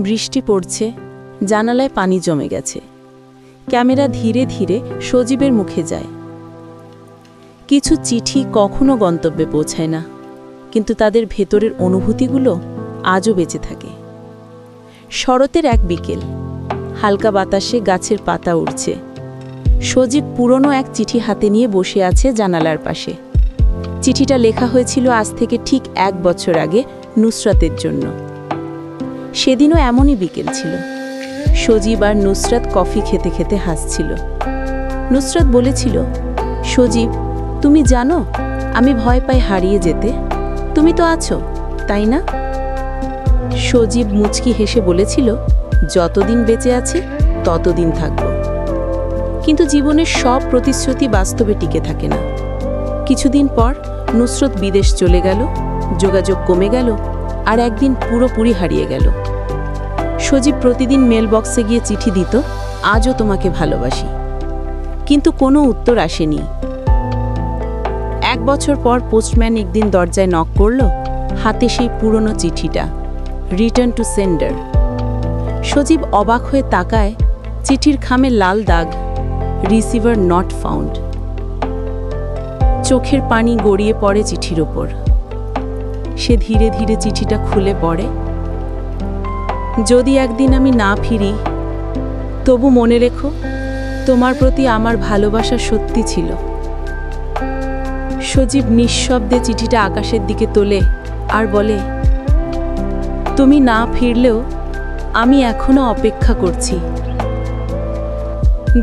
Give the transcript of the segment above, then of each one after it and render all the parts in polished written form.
বৃষ্টি পড়ছে, জানালায় পানি জমে গেছে। ক্যামেরা ধীরে ধীরে সজীবের মুখে যায়। কিছু চিঠি কখনো গন্তব্যে পৌঁছায় না, কিন্তু তাদের ভেতরের অনুভূতিগুলো আজও বেঁচে থাকে। শরতের এক বিকেল, হালকা বাতাসে গাছের পাতা উড়ছে। সজীব পুরনো এক চিঠি হাতে নিয়ে বসে আছে জানালার পাশে। চিঠিটা লেখা হয়েছিল আজ থেকে ঠিক 1 বছর আগে নুসরাতের জন্য। সেদিনও এমনই বিকেল ছিল। সজীব আর নুসরাত কফি খেতে খেতে হাসছিল। নুসরাত বলেছিল, সজীব, তুমি জানো আমি ভয় পাই হারিয়ে যেতে। তুমি তো আছো, তাই না? সজীব মুচকি হেসে বলেছিল, যতদিন বেঁচে আছি ততদিন থাকব। কিন্তু জীবনের সব প্রতিশ্রুতি বাস্তবে টিকে থাকে না। কিছুদিন পর নুসরত বিদেশ চলে গেল, যোগাযোগ কমে গেল, আর একদিন পুরোপুরি হারিয়ে গেল। সজীব প্রতিদিন মেল বক্সে গিয়ে চিঠি দিত, আজও তোমাকে ভালোবাসি, কিন্তু কোনো উত্তর আসেনি। 1 বছর পর পোস্টম্যান একদিন দরজায় নক করল, হাতে সেই পুরনো চিঠিটা, রিটার্ন টু সেন্ডার। সজীব অবাক হয়ে তাকায়, চিঠির খামে লাল দাগ, রিসিভার নট ফাউন্ড। চোখের পানি গড়িয়ে পড়ে চিঠির ওপর। সে ধীরে ধীরে চিঠিটা খুলে পড়ে। যদি একদিন আমি না ফিরি, তবু মনে রেখো তোমার প্রতি আমার ভালোবাসা সত্যি ছিল। সজীব নিঃশব্দে চিঠিটা আকাশের দিকে তোলে আর বলে, তুমি না ফিরলেও আমি এখনো অপেক্ষা করছি।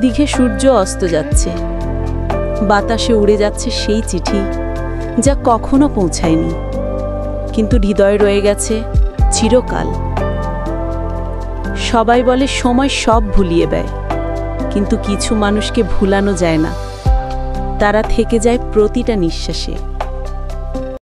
দিঘে সূর্য অস্ত যাচ্ছে, বাতাসে উড়ে যাচ্ছে সেই চিঠি যা কখনো পৌঁছায়নি, কিন্তু হৃদয়ে রয়ে গেছে চিরকাল। সবাই বলে সময় সব ভুলিয়ে দেয়, কিন্তু কিছু মানুষকে ভুলানো যায় না, তারা থেকে যায় প্রতিটা নিঃশ্বাসে।